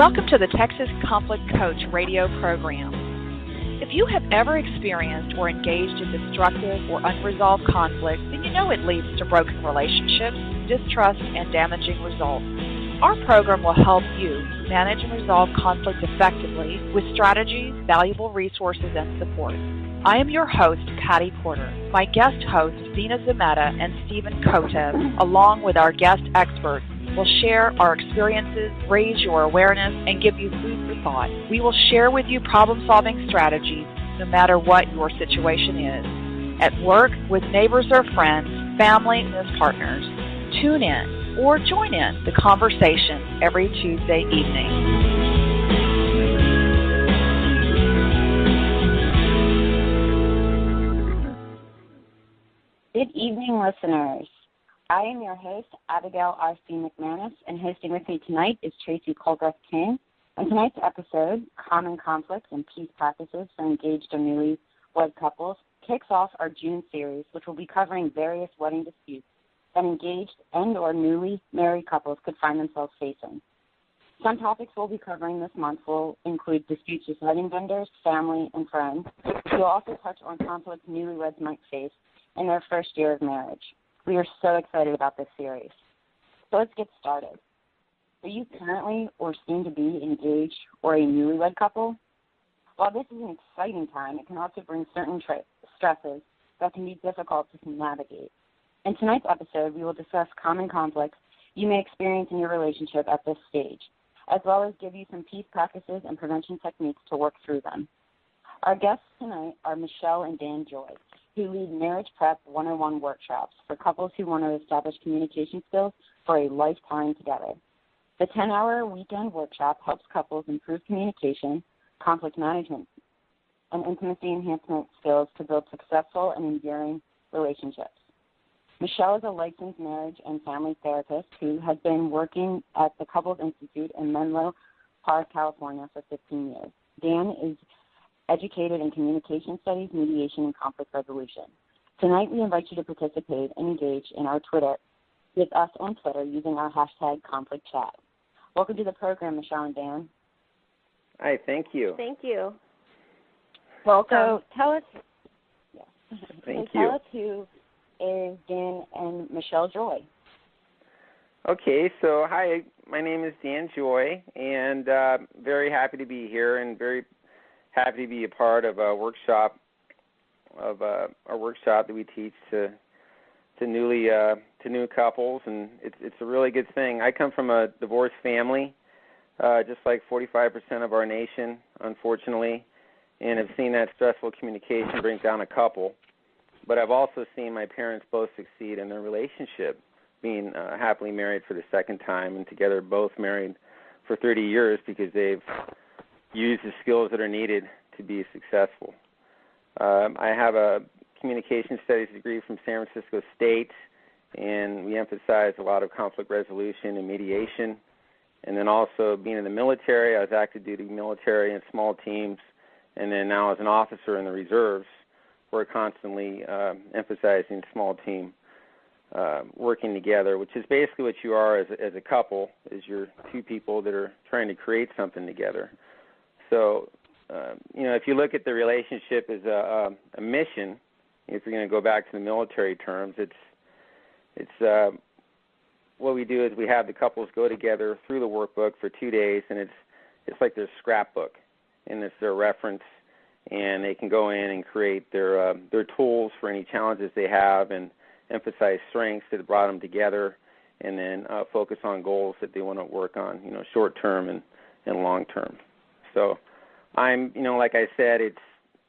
Welcome to the Texas Conflict Coach radio program. If you have ever experienced or engaged in destructive or unresolved conflict, then you know it leads to broken relationships, distrust, and damaging results. Our program will help you manage and resolve conflict effectively with strategies, valuable resources, and support. I am your host, Patty Porter. My guest hosts, Dina Zametta and Stephen Kotev, along with our guest experts, will share our experiences, raise your awareness, and give you food for thought. We will share with you problem-solving strategies no matter what your situation is. At work, with neighbors or friends, family, and as partners. Tune in or join in the conversation every Tuesday evening. Good evening, listeners. I am your host, Abigail R.C. McManus, and hosting with me tonight is Tracy Culbreath King. On tonight's episode, Common Conflicts and Peace Practices for Engaged or Newlywed Couples, kicks off our June series, which will be covering various wedding disputes that engaged and or newly married couples could find themselves facing. Some topics we'll be covering this month will include disputes with wedding vendors, family, and friends. We'll also touch on conflicts newlyweds might face in their first year of marriage. We are so excited about this series. So let's get started. Are you currently or soon to be engaged or a newlywed couple? While this is an exciting time, it can also bring certain stresses that can be difficult to navigate. In tonight's episode, we will discuss common conflicts you may experience in your relationship at this stage, as well as give you some peace practices and prevention techniques to work through them. Our guests tonight are Michelle and Dan Joy, who lead Marriage Prep 101 workshops for couples who want to establish communication skills for a lifetime together. The 10-hour weekend workshop helps couples improve communication, conflict management, and intimacy enhancement skills to build successful and enduring relationships. Michelle is a licensed marriage and family therapist who has been working at the Couples Institute in Menlo Park, California for 15 years. Dan is educated in communication studies, mediation, and conflict resolution. Tonight, we invite you to participate and engage in our Twitter with us on Twitter using our hashtag ConflictChat. Welcome to the program, Michelle and Dan. Hi, thank you. Thank you. Welcome. So tell us, tell us who is Dan and Michelle Joy. Okay, so hi, my name is Dan Joy, and very happy to be here and very happy to be a part of a workshop that we teach to new couples, and it's a really good thing. I come from a divorced family, just like 45% of our nation, unfortunately, and have seen that stressful communication bring down a couple. But I've also seen my parents both succeed in their relationship, being happily married for the second time and together both married for 30 years because they've use the skills that are needed to be successful. I have a communication studies degree from San Francisco State, and we emphasize a lot of conflict resolution and mediation. And then also being in the military, I was active duty military in small teams, and then now as an officer in the reserves, we're constantly emphasizing small team working together, which is basically what you are as a couple, is you're two people that are trying to create something together. So, if you look at the relationship as a mission, if you're going to go back to the military terms, it's what we do is we have the couples go together through the workbook for 2 days, and it's like their scrapbook, and it's their reference, and they can go in and create their tools for any challenges they have and emphasize strengths that brought them together, and then focus on goals that they want to work on, short term and long term. So I'm, like I said,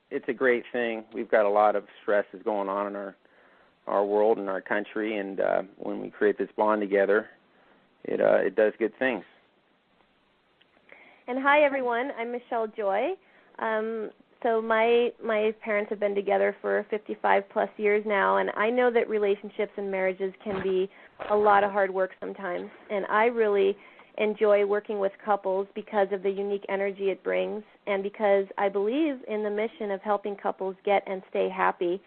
it's a great thing. We've got a lot of stresses going on in our world and our country, and when we create this bond together, it does good things. And hi, everyone. I'm Michelle Joy. So my parents have been together for 55-plus years now, and I know that relationships and marriages can be a lot of hard work sometimes, and I really enjoy working with couples because of the unique energy it brings and because I believe in the mission of helping couples get and stay happy.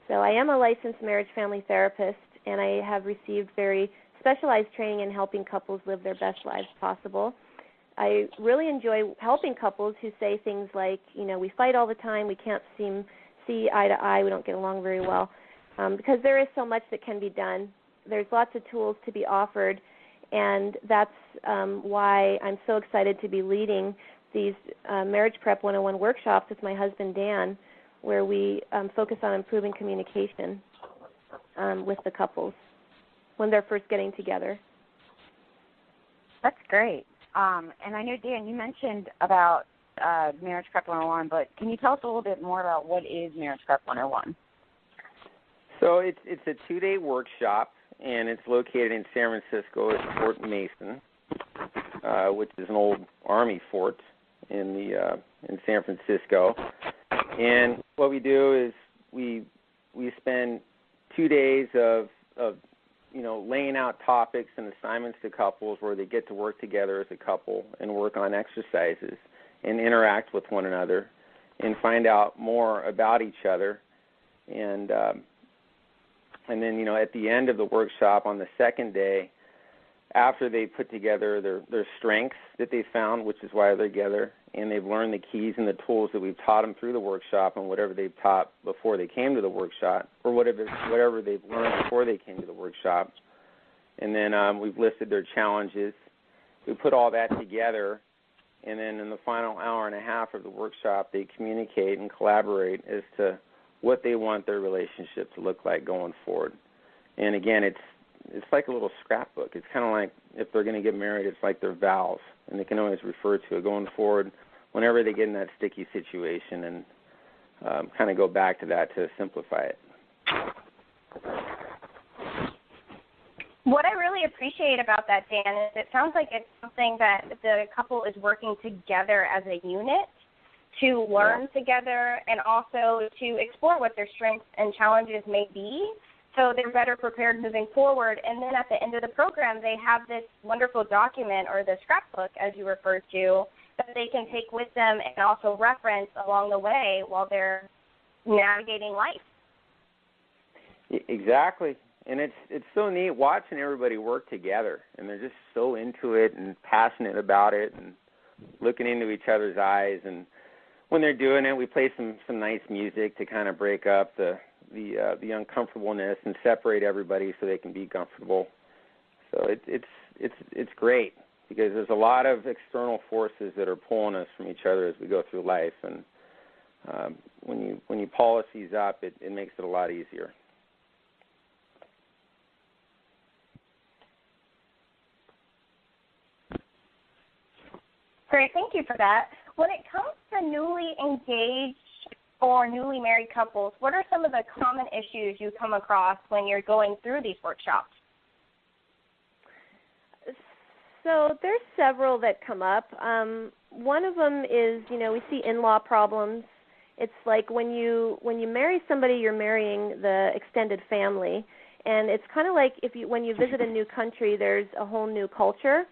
So I am a licensed marriage family therapist, and I have received very specialized training in helping couples live their best lives possible. I really enjoy helping couples who say things like, we fight all the time, we can't see eye to eye, we don't get along very well, because there is so much that can be done. There's lots of tools to be offered, and that's why I'm so excited to be leading these Marriage Prep 101 workshops with my husband, Dan, where we focus on improving communication with the couples when they're first getting together. That's great. And I know, Dan, you mentioned about Marriage Prep 101, but can you tell us a little bit more about what is Marriage Prep 101? So it's a 2-day workshop, and it's located in San Francisco at Fort Mason, which is an old Army fort in San Francisco. And what we do is we spend 2 days of laying out topics and assignments to couples where they get to work together as a couple and work on exercises and interact with one another and find out more about each other. And then, at the end of the workshop on the second day, after they put together their strengths that they found, which is why they're together, and they've learned the keys and the tools that we've taught them through the workshop and whatever they've taught before they came to the workshop, or whatever they've learned before they came to the workshop. And then we've listed their challenges. We put all that together, and then in the final hour and a half of the workshop, they communicate and collaborate as to what they want their relationship to look like going forward. And again, it's like a little scrapbook. It's kind of like if they're going to get married, it's like their vows, and they can always refer to it going forward whenever they get in that sticky situation, and kind of go back to that to simplify it. What I really appreciate about that, Dan, is it sounds like it's something that the couple is working together as a unit to learn together and also to explore what their strengths and challenges may be, so they're better prepared moving forward. And then at the end of the program, they have this wonderful document, or the scrapbook, as you referred to, that they can take with them and also reference along the way while they're navigating life. Exactly. And it's so neat watching everybody work together, and they're just so into it and passionate about it and looking into each other's eyes. And when they're doing it, we play some nice music to kind of break up the uncomfortableness and separate everybody so they can be comfortable. So it's great, because there's a lot of external forces that are pulling us from each other as we go through life, and when you polish these up, it makes it a lot easier. Great, thank you for that. When it comes to newly engaged or newly married couples, what are some of the common issues you come across when you're going through these workshops? So there's several that come up. One of them is, we see in-law problems. It's like when you marry somebody, you're marrying the extended family, and it's kind of like when you visit a new country, there's a whole new culture.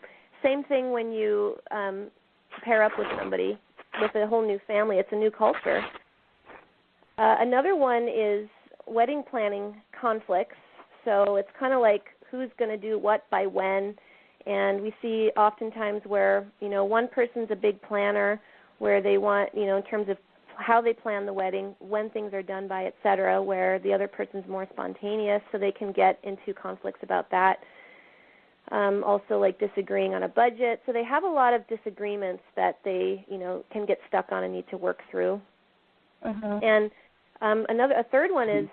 Same thing when you pair up with somebody with a whole new family. It's a new culture. Another one is wedding planning conflicts. So it's kind of like who's going to do what by when. And we see oftentimes where, one person's a big planner, where they want, in terms of how they plan the wedding, when things are done by, et cetera, where the other person's more spontaneous, so they can get into conflicts about that. Also, like disagreeing on a budget. So they have a lot of disagreements that they, can get stuck on and need to work through. Mm-hmm. And a third one is,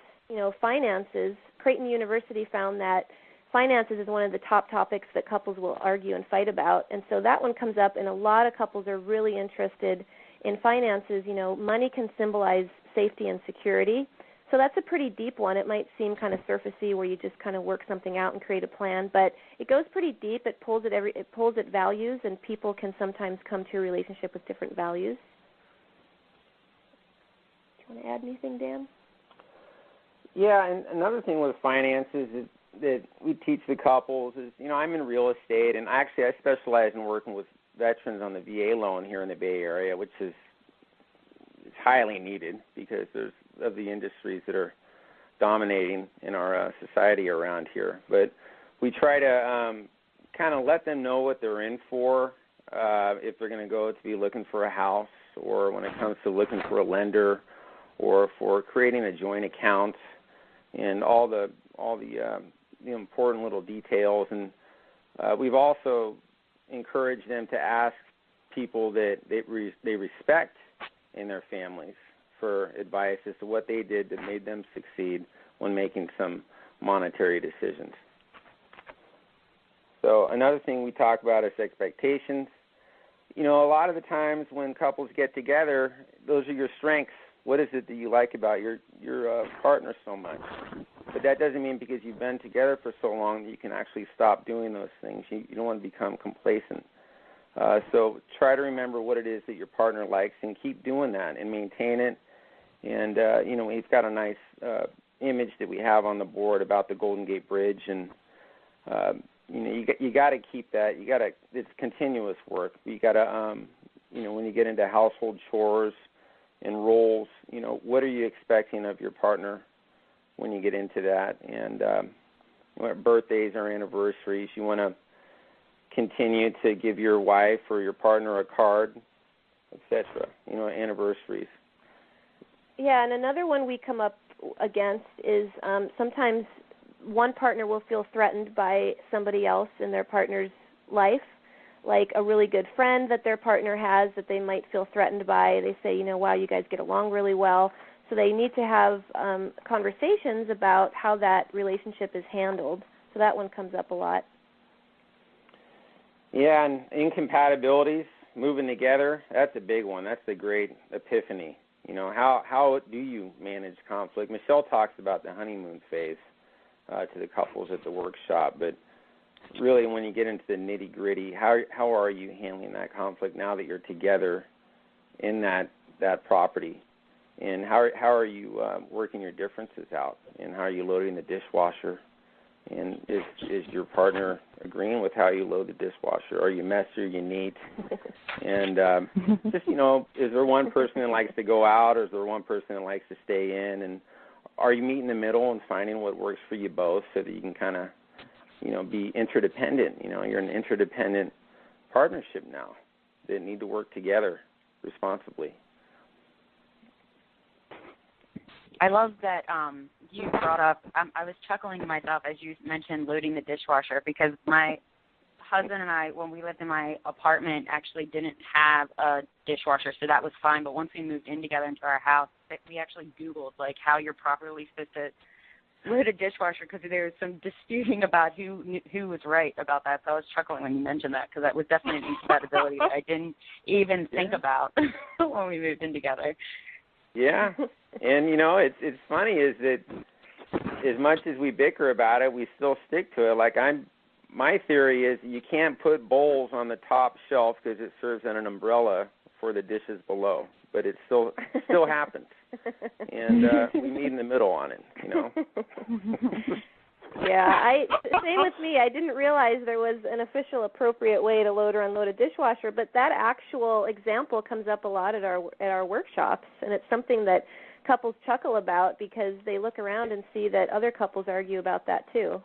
finances. Creighton University found that finances is one of the top topics that couples will argue and fight about. And so that one comes up, and a lot of couples are really interested in finances. Money can symbolize safety and security. So that's a pretty deep one. It might seem kind of surfacey, where you just kind of work something out and create a plan, but it goes pretty deep. It pulls at values, and people can sometimes come to a relationship with different values. Do you want to add anything, Dan? Yeah, and another thing with finances is that we teach the couples is, I'm in real estate, and I specialize in working with veterans on the VA loan here in the Bay Area, which is highly needed because there's of the industries that are dominating in our society around here. But we try to kind of let them know what they're in for, if they're going to go to be looking for a house, or when it comes to looking for a lender, or for creating a joint account, and all the important little details. And we've also encouraged them to ask people that they respect in their families for advice as to what they did that made them succeed when making some monetary decisions. So another thing we talk about is expectations. A lot of the times when couples get together, those are your strengths. What is it that you like about your partner so much? But that doesn't mean because you've been together for so long that you can actually stop doing those things. You don't want to become complacent. So try to remember what it is that your partner likes and keep doing that and maintain it. And, we've got a nice image that we have on the board about the Golden Gate Bridge, and you got to keep that. It's continuous work. You got to, when you get into household chores and roles, what are you expecting of your partner when you get into that? And birthdays or anniversaries, you want to continue to give your wife or your partner a card, etc. Anniversaries. Yeah, and another one we come up against is sometimes one partner will feel threatened by somebody else in their partner's life, like a really good friend that their partner has that they might feel threatened by. They say, wow, you guys get along really well. So they need to have conversations about how that relationship is handled. So that one comes up a lot. Yeah, and incompatibilities, moving together, that's a big one. That's the great epiphany. How do you manage conflict? Michelle talks about the honeymoon phase to the couples at the workshop, but really when you get into the nitty-gritty, how are you handling that conflict now that you're together in that property? And how are you working your differences out? And how are you loading the dishwasher? And is your partner agreeing with how you load the dishwasher? Are you messy? Are you neat? And is there one person that likes to go out, or is there one person that likes to stay in? And are you meeting in the middle and finding what works for you both so that you can kind of, be interdependent? You're an interdependent partnership now that need to work together responsibly. I love that you brought up, I was chuckling to myself as you mentioned loading the dishwasher, because my husband and I, when we lived in my apartment, actually didn't have a dishwasher, so that was fine. But once we moved in together into our house, we actually Googled, how you're properly supposed to load a dishwasher, because there was some disputing about who was right about that. So I was chuckling when you mentioned that, because that was definitely an incompatibility that I didn't even think about when we moved in together. Yeah, and it's funny is that as much as we bicker about it, we still stick to it. My theory is you can't put bowls on the top shelf because it serves as an umbrella for the dishes below, but it still happens, and we meet in the middle on it. Yeah, same with me. I didn't realize there was an official appropriate way to load or unload a dishwasher, but that actual example comes up a lot at our workshops, and it's something that couples chuckle about because they look around and see that other couples argue about that too.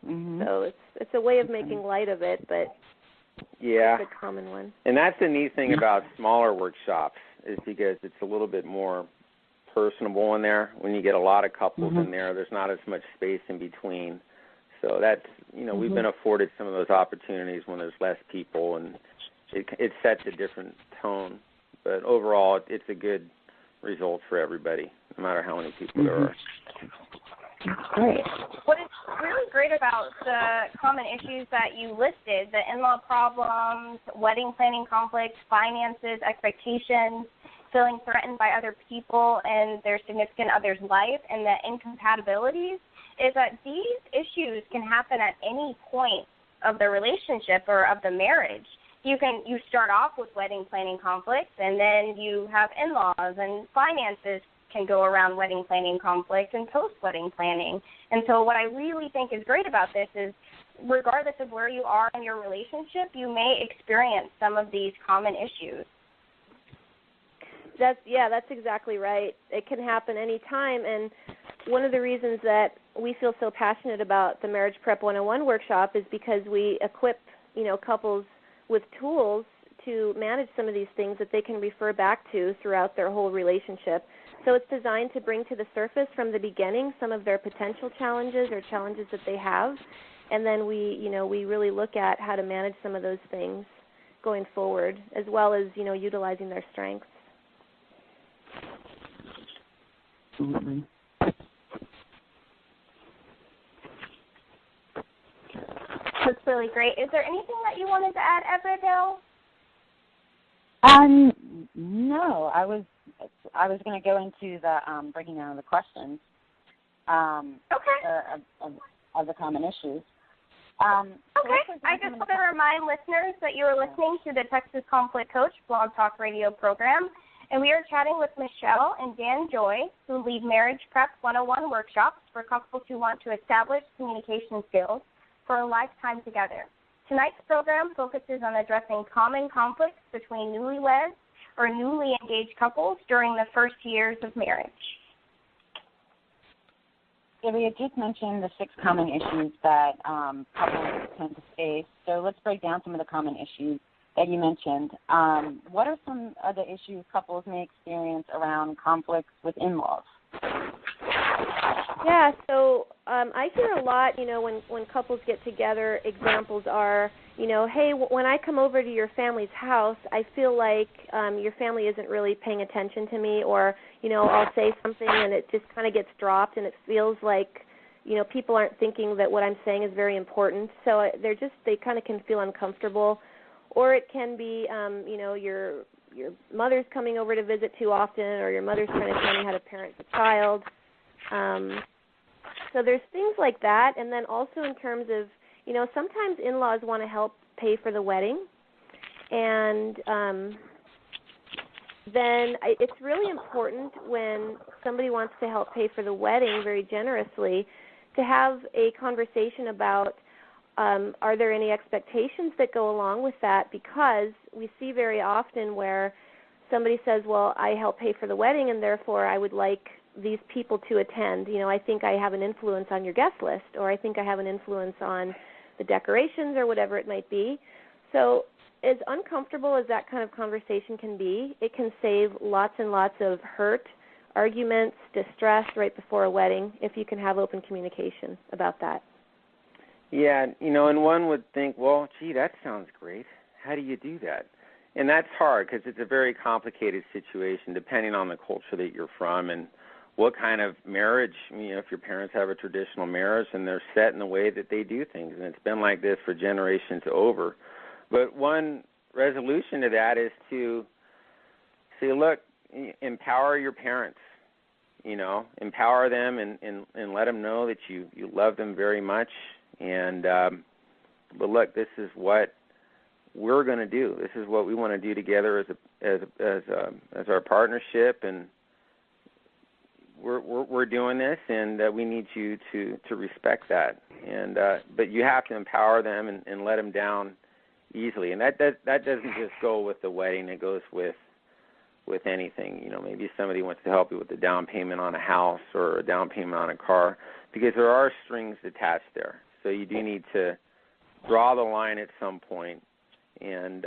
Mm-hmm. So it's a way of making light of it, but yeah, it's a common one. And that's the neat thing about smaller workshops is because it's a little bit more personable in there. When you get a lot of couples in there, there's not as much space in between. So that's, we've been afforded some of those opportunities when there's less people, and it sets a different tone. But overall, it's a good result for everybody, no matter how many people there are. Great. What is really great about the common issues that you listed, the in-law problems, wedding planning conflicts, finances, expectations, feeling threatened by other people and their significant other's life, and the incompatibilities, is that these issues can happen at any point of the relationship or of the marriage. You start off with wedding planning conflicts, and then you have in-laws, and finances can go around wedding planning conflicts and post-wedding planning. And so what I really think is great about this is regardless of where you are in your relationship, you may experience some of these common issues. That's exactly right. It can happen any time, and one of the reasons that we feel so passionate about the Marriage Prep 101 workshop is because we equip, couples with tools to manage some of these things that they can refer back to throughout their whole relationship. So it's designed to bring to the surface from the beginning some of their potential challenges or challenges that they have, and then we really look at how to manage some of those things going forward, as well as, utilizing their strengths. Mm-hmm. That's really great. Is there anything that you wanted to add, Abigail? No, I was going to go into the breaking down of the questions. Okay. Of the common issues. Okay. I just want to remind listeners that you are listening to the Texas Conflict Coach Blog Talk Radio program, and we are chatting with Michelle and Dan Joy, who lead Marriage Prep 101 workshops for couples who want to establish communication skills for a lifetime together. Tonight's program focuses on addressing common conflicts between newlyweds or newly engaged couples during the first years of marriage. Yeah, we had just mentioned the 6 common issues that couples tend to face. So let's break down some of the common issues that you mentioned. What are some of the issues couples may experience around conflicts with in-laws? Yeah, so I hear a lot, when couples get together, examples are, hey, when I come over to your family's house, I feel like your family isn't really paying attention to me, or, I'll say something and it just kind of gets dropped and it feels like, people aren't thinking that what I'm saying is very important. So they kind of can feel uncomfortable. Or it can be, your mother's coming over to visit too often, or your mother's trying to tell me how to parent the child. So there's things like that, and then also in terms of, sometimes in-laws want to help pay for the wedding, and then it's really important when somebody wants to help pay for the wedding very generously to have a conversation about are there any expectations that go along with that, because we see very often where somebody says, well, I help pay for the wedding and therefore I would like these people to attend. I think I have an influence on your guest list, or I think I have an influence on the decorations, or whatever it might be. So as uncomfortable as that kind of conversation can be, it can save lots and lots of hurt, arguments, distress right before a wedding if you can have open communication about that. Yeah, and one would think, well, gee, that sounds great. How do you do that? And that's hard because it's a very complicated situation depending on the culture that you're from and what kind of marriage, if your parents have a traditional marriage and they're set in the way that they do things, and it's been like this for generations over. But one resolution to that is to say, look, empower your parents, empower them and let them know that you love them very much. And but look, this is what we're going to do. This is what we want to do together as our partnership, and we're doing this, and we need you to respect that. And but you have to empower them and let them down easily. And that doesn't just go with the wedding. It goes with anything. Maybe somebody wants to help you with the down payment on a house or a down payment on a car, because there are strings attached there. So you do need to draw the line at some point and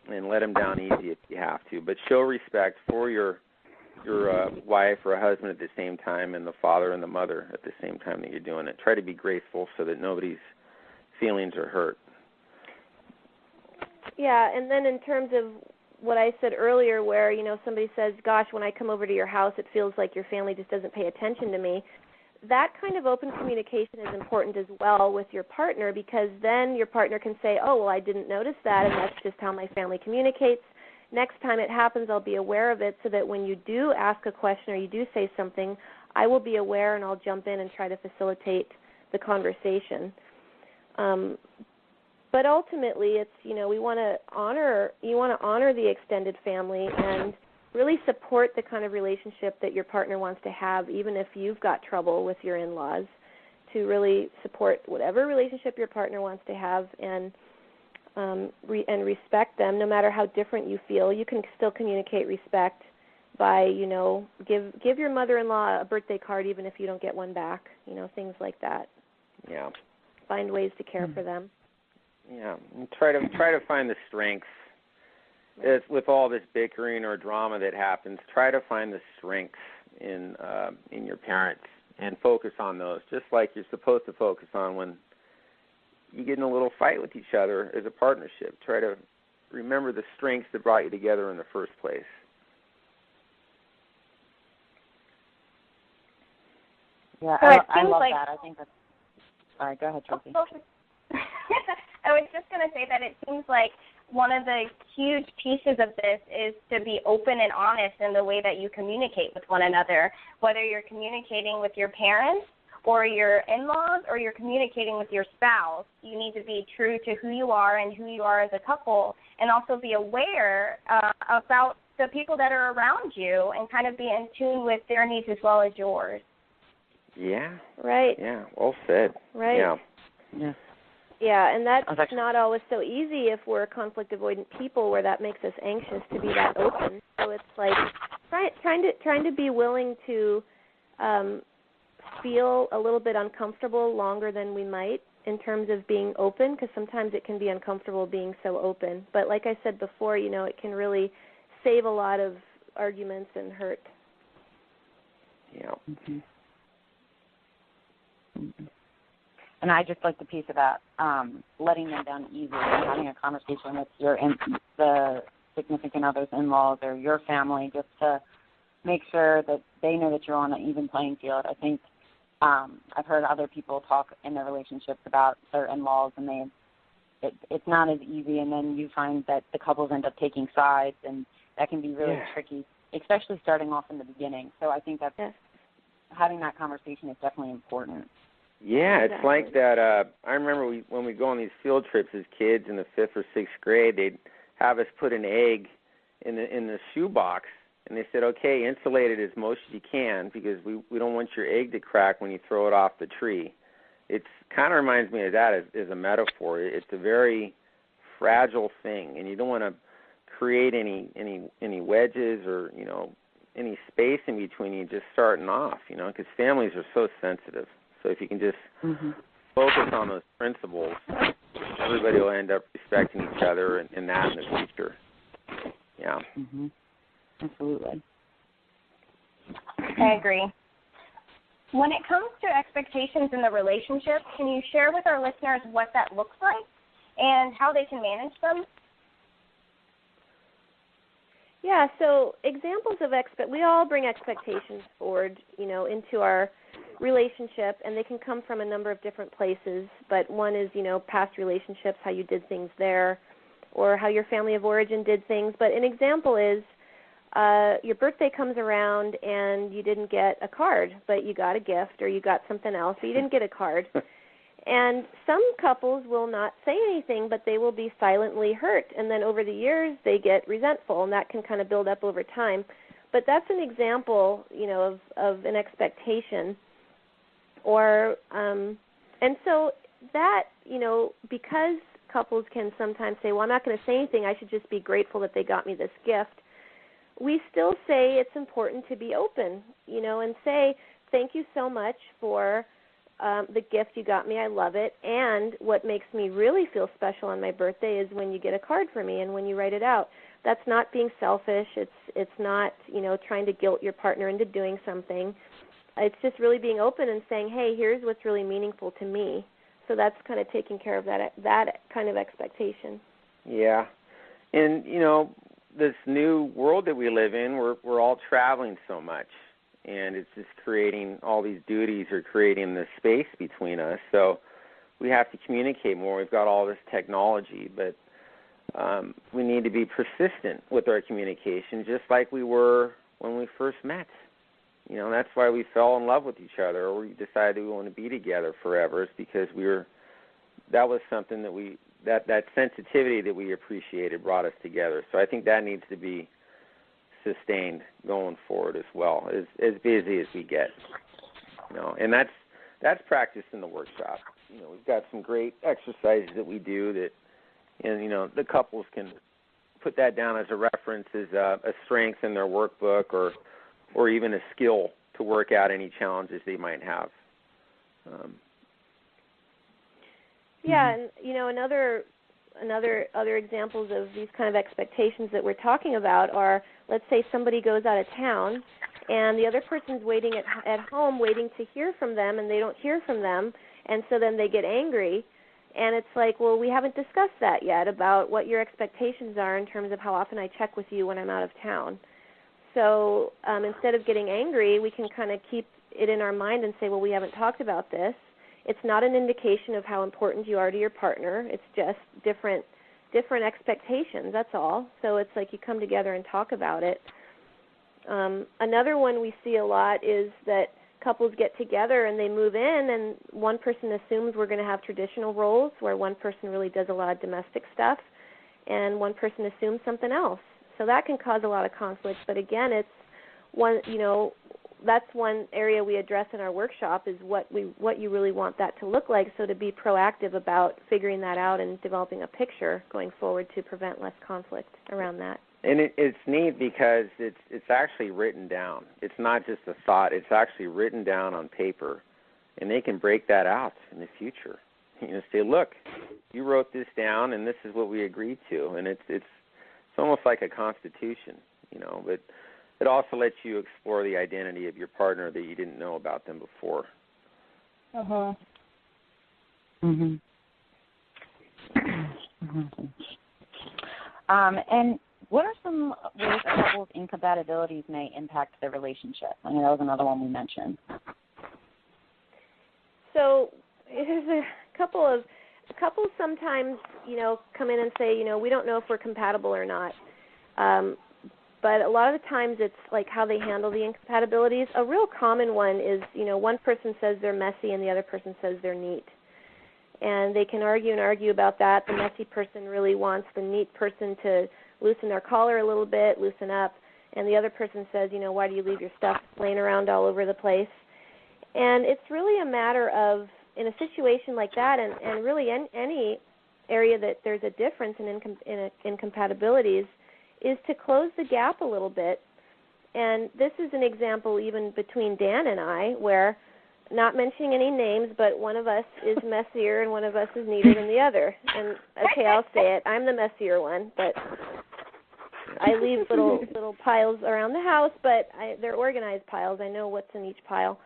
let them down easy if you have to. But show respect for your wife or a husband at the same time, and the father and the mother at the same time that you're doing it. Try to be graceful so that nobody's feelings are hurt. Yeah, and then in terms of what I said earlier where, somebody says, gosh, when I come over to your house, it feels like your family just doesn't pay attention to me. That kind of open communication is important as well with your partner, because then your partner can say, oh, well, I didn't notice that, and that's just how my family communicates. Next time it happens, I'll be aware of it, so that when you do ask a question or you do say something, I will be aware and I'll jump in and try to facilitate the conversation. But ultimately, it's, you want to honor the extended family and really support the kind of relationship that your partner wants to have, even if you've got trouble with your in-laws, to really support whatever relationship your partner wants to have and respect them, no matter how different you feel. You can still communicate respect by, give your mother-in-law a birthday card even if you don't get one back, things like that. Yeah. Find ways to care for them. Yeah, and try to find the strengths. With all this bickering or drama that happens, try to find the strengths in your parents and focus on those, just like you're supposed to focus on when you get in a little fight with each other as a partnership. Try to remember the strengths that brought you together in the first place. Yeah, So I love that. I think that's... Sorry, go ahead, Tracy. I was just going to say that it seems like one of the huge pieces of this is to be open and honest in the way that you communicate with one another, whether you're communicating with your parents or your in-laws or you're communicating with your spouse. You need to be true to who you are and who you are as a couple, and also be aware about the people that are around you and kind of be in tune with their needs as well as yours. Yeah. Right. Yeah, well said. Right. Yeah. Yeah. Yeah, and that's not always so easy if we're conflict-avoidant people, where that makes us anxious to be that open. So it's like trying to be willing to feel a little bit uncomfortable longer than we might in terms of being open, because sometimes it can be uncomfortable being so open. But like I said before, it can really save a lot of arguments and hurt. Yeah. Mm-hmm. Mm-hmm. And I just like the piece about letting them down easily and having a conversation with the significant others, in-laws, or your family, just to make sure that they know that you're on an even playing field. I think I've heard other people talk in their relationships about their in-laws, and it's not as easy, and then you find that the couples end up taking sides, and that can be really tricky, especially starting off in the beginning. So I think that having that conversation is definitely important. Yeah, it's like that. I remember when we go on these field trips as kids in the 5th or 6th grade, they'd have us put an egg in the shoebox, and they said, okay, insulate it as much as you can, because we don't want your egg to crack when you throw it off the tree. It kind of reminds me of that as a metaphor. It's a very fragile thing, and you don't want to create any wedges or any space in between you just starting off, because families are so sensitive. So if you can just focus on those principles, everybody will end up respecting each other and that in the future. Yeah. Mm-hmm. Absolutely. I agree. When it comes to expectations in the relationship, can you share with our listeners what that looks like and how they can manage them? Yeah, so examples of we all bring expectations forward, into our relationship, and they can come from a number of different places, but one is, past relationships, how you did things there, or how your family of origin did things. But an example is your birthday comes around and you didn't get a card, but you got a gift, or you got something else, but you didn't get a card. And some couples will not say anything, but they will be silently hurt, and then over the years they get resentful, and that can kind of build up over time. But that's an example, of an expectation. Or and so that, because couples can sometimes say, well, I'm not going to say anything, I should just be grateful that they got me this gift, we still say it's important to be open, and say, thank you so much for the gift you got me, I love it, and what makes me really feel special on my birthday is when you get a card for me and when you write it out. That's not being selfish. It's not, trying to guilt your partner into doing something. It's just really being open and saying, hey, here's what's really meaningful to me. So that's kind of taking care of that kind of expectation. Yeah. And, this new world that we live in, we're all traveling so much, and it's just creating all these duties or creating this space between us. So we have to communicate more. We've got all this technology, but we need to be persistent with our communication, just like we were when we first met. That's why we fell in love with each other, or we decided we want to be together forever. It's because that was something that sensitivity that we appreciated brought us together. So I think that needs to be sustained going forward as well, as busy as we get. And that's practiced in the workshop. We've got some great exercises that we do that, and the couples can put that down as a reference, as a strength in their workbook, or even a skill to work out any challenges they might have. Yeah, and another other examples of these kind of expectations that we're talking about are, let's say somebody goes out of town and the other person's waiting at home waiting to hear from them, and they don't hear from them, and so then they get angry. And it's like, well, we haven't discussed that yet about what your expectations are in terms of how often I check with you when I'm out of town. So instead of getting angry, we can kind of keep it in our mind and say, well, we haven't talked about this. It's not an indication of how important you are to your partner. It's just different expectations, that's all. So it's like you come together and talk about it. Another one we see a lot is that couples get together and they move in, and one person assumes we're going to have traditional roles where one person really does a lot of domestic stuff and one person assumes something else. So that can cause a lot of conflict. But again, it's one, that's one area we address in our workshop is what you really want that to look like. So to be proactive about figuring that out and developing a picture going forward to prevent less conflict around that. And it's neat because it's actually written down. It's not just a thought. It's actually written down on paper, and they can break that out in the future. Say, look, you wrote this down, and this is what we agreed to. And it's almost like a constitution, But it also lets you explore the identity of your partner that you didn't know about them before. Mhm. Mhm. And what are some ways a couple's incompatibilities may impact their relationship? I know that was another one we mentioned. So there's a couples sometimes, come in and say, we don't know if we're compatible or not. But a lot of the times it's like how they handle the incompatibilities. A real common one is, one person says they're messy and the other person says they're neat. And they can argue about that. The messy person really wants the neat person to loosen their collar a little bit, loosen up. And the other person says, why do you leave your stuff laying around all over the place? And it's really a matter of, in a situation like that, and really in any area that there's a difference in incompatibilities, is to close the gap a little bit. And this is an example even between Dan and I, where, not mentioning any names, but one of us is messier and one of us is neater than the other. And, okay, I'll say it. I'm the messier one, but I leave little piles around the house, but they're organized piles. I know what's in each pile.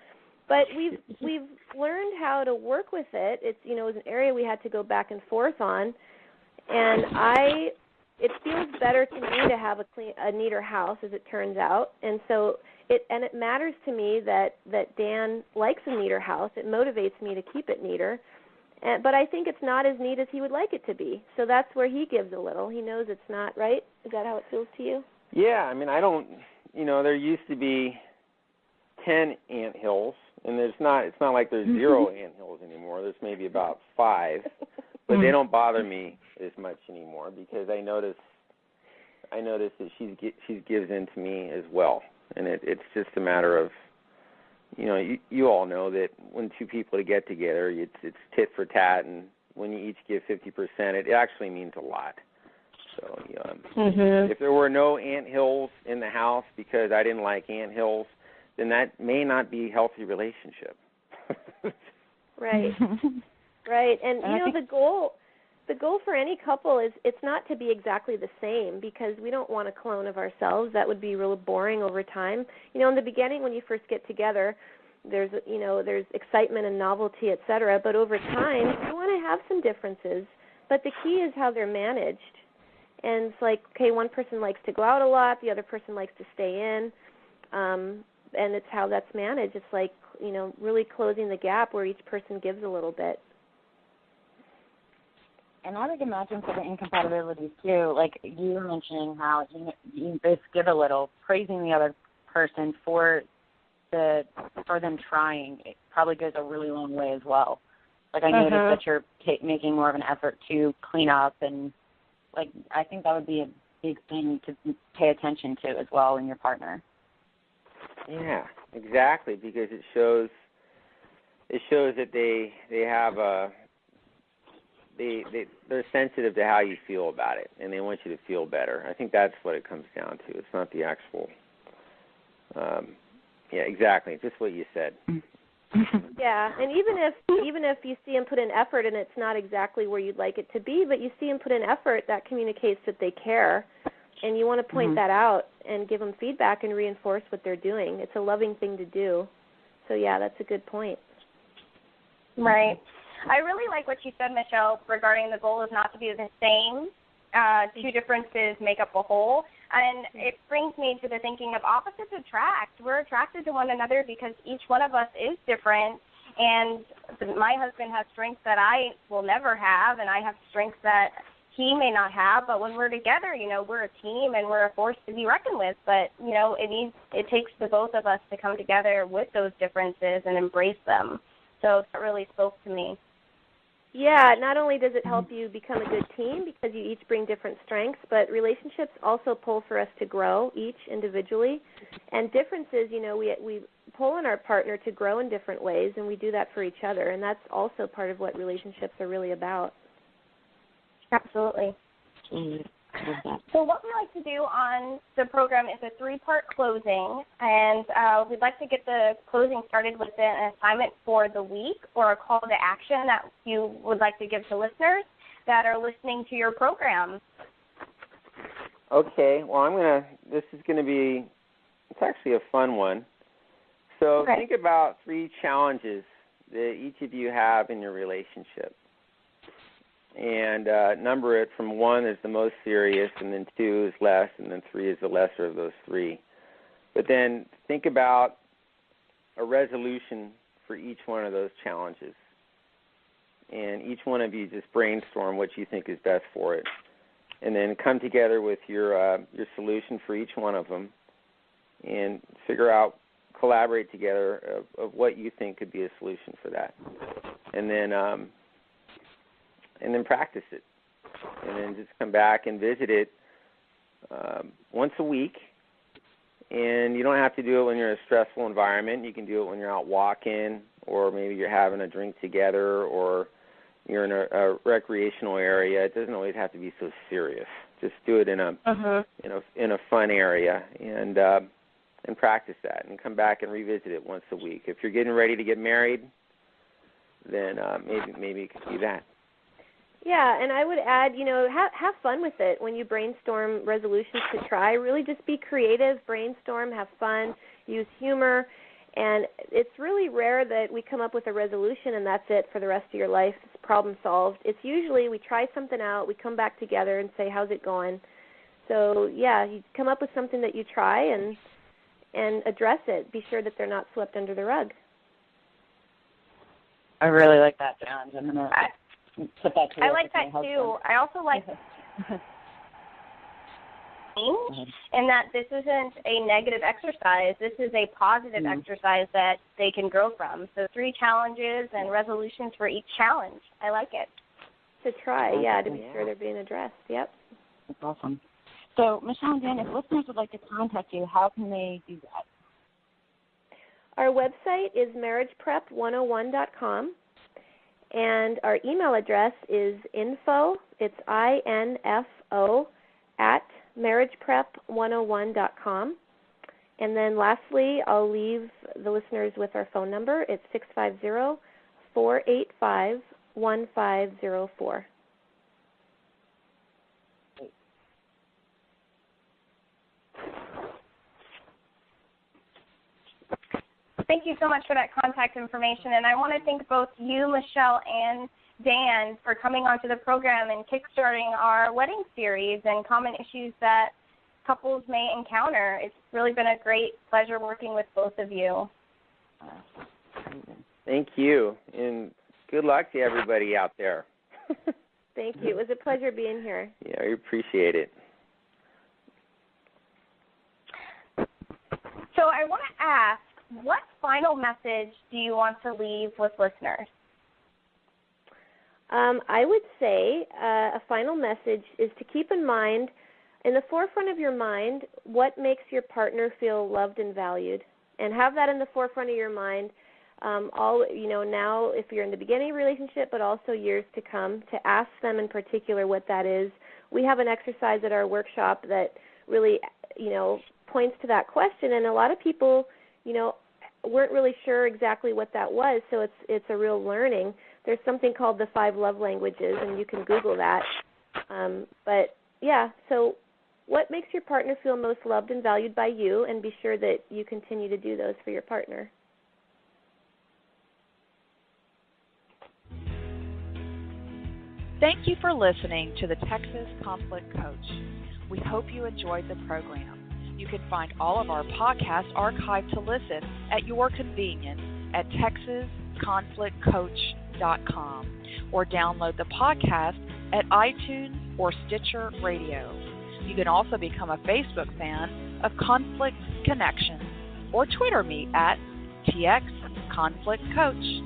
But we've learned how to work with it. It's, it was an area we had to go back and forth on. And it feels better to me to have a neater house, as it turns out. And so it matters to me that Dan likes a neater house. It motivates me to keep it neater. But I think it's not as neat as he would like it to be. So that's where he gives a little. He knows it's not, right? Is that how it feels to you? Yeah, I don't, there used to be 10 anthills, and it's not like there's 0 anthills anymore. There's maybe about 5. But they don't bother me as much anymore because I notice that she gives in to me as well, and it's just a matter of, you all know that when two people get together, it's tit for tat, and when you each give 50%, it actually means a lot. So if there were no anthills in the house because I didn't like anthills, then that may not be a healthy relationship. Right. Right, and the goal for any couple is it's not to be exactly the same, because we don't want a clone of ourselves. That would be really boring over time. In the beginning when you first get together, there's excitement and novelty, et cetera, but over time you want to have some differences. But the key is how they're managed. And it's like, okay, one person likes to go out a lot, the other person likes to stay in, and it's how that's managed. It's like, really closing the gap where each person gives a little bit. And I would imagine for the incompatibilities too, like you were mentioning how you both give a little, praising the other person for them trying. It probably goes a really long way as well. Like I noticed that you're making more of an effort to clean up, and like I think that would be a big thing to pay attention to as well in your partner. Yeah, exactly, because it shows that they have they're sensitive to how you feel about it, and they want you to feel better. I think that's what it comes down to. It's not the actual. Yeah, exactly. Just what you said. Yeah, and even if you see them put in effort and it's not exactly where you'd like it to be, but you see them put in effort, that communicates that they care, and you want to point that out and give them feedback and reinforce what they're doing. It's a loving thing to do. So, yeah, that's a good point. Right. I really like what you said, Michelle, regarding the goal is not to be the same. Two differences make up a whole. And it brings me to the thinking of opposites attract. We're attracted to one another because each one of us is different. And my husband has strengths that I will never have, and I have strengths that he may not have. But when we're together, we're a team and we're a force to be reckoned with. But, it takes the both of us to come together with those differences and embrace them. So that really spoke to me. Yeah, not only does it help you become a good team because you each bring different strengths, but relationships also pull for us to grow each individually. And differences, we pull on our partner to grow in different ways, and we do that for each other. And that's also part of what relationships are really about. Absolutely. So what we like to do on the program is a 3-part closing, and we'd like to get the closing started with an assignment for the week or a call to action that you would like to give to listeners that are listening to your program. Okay, well, this is going to be, it's actually a fun one. So think about 3 challenges that each of you have in your relationship. And number it from 1 is the most serious, and then 2 is less, and then 3 is the lesser of those 3. But then think about a resolution for each one of those challenges. And each one of you just brainstorm what you think is best for it. And then come together with your solution for each one of them and figure out, collaborate together of what you think could be a solution for that. And then practice it, and then just come back and visit it once a week. And you don't have to do it when you're in a stressful environment. You can do it when you're out walking, or maybe you're having a drink together, or you're in a recreational area. It doesn't always have to be so serious. Just do it in a fun area, and practice that, and come back and revisit it once a week. If you're getting ready to get married, then maybe you could do that. Yeah, and I would add, have fun with it when you brainstorm resolutions to try. Really just be creative, brainstorm, have fun, use humor. And it's really rare that we come up with a resolution and that's it for the rest of your life. It's problem solved. It's usually we try something out, we come back together and say, how's it going? So, yeah, you come up with something that you try and address it. Be sure that they're not swept under the rug. I really like that challenge. I'm going to put that to I like that too. I also like in that this isn't a negative exercise. This is a positive exercise that they can grow from. So 3 challenges and resolutions for each challenge. I like it. To try, to be sure they're being addressed. Yep. That's awesome. So, Michelle and Dan, if listeners would like to contact you, how can they do that? Our website is marriageprep101.com. And our email address is info, it's INFO, at marriageprep101.com. And then lastly, I'll leave the listeners with our phone number. It's 650-485-1504. Thank you so much for that contact information, and I want to thank both you, Michelle, and Dan for coming onto the program and kickstarting our wedding series and common issues that couples may encounter. It's really been a great pleasure working with both of you. Thank you, and good luck to everybody out there. Thank you. It was a pleasure being here. Yeah, we appreciate it. So I want to ask, what final message do you want to leave with listeners? I would say a final message is to keep in mind, in the forefront of your mind, what makes your partner feel loved and valued, and have that in the forefront of your mind. Now if you're in the beginning of a relationship, but also years to come, to ask them in particular what that is. We have an exercise at our workshop that really, points to that question, and a lot of people, weren't really sure exactly what that was, so it's a real learning. There's something called the 5 love languages, and you can Google that. But yeah, so what makes your partner feel most loved and valued by you, and be sure that you continue to do those for your partner. Thank you for listening to the Texas Conflict Coach. We hope you enjoyed the program. You can find all of our podcasts archived to listen at your convenience at texasconflictcoach.com or download the podcast at iTunes or Stitcher Radio. You can also become a Facebook fan of Conflict Connection or Twitter me at TX Conflict Coach.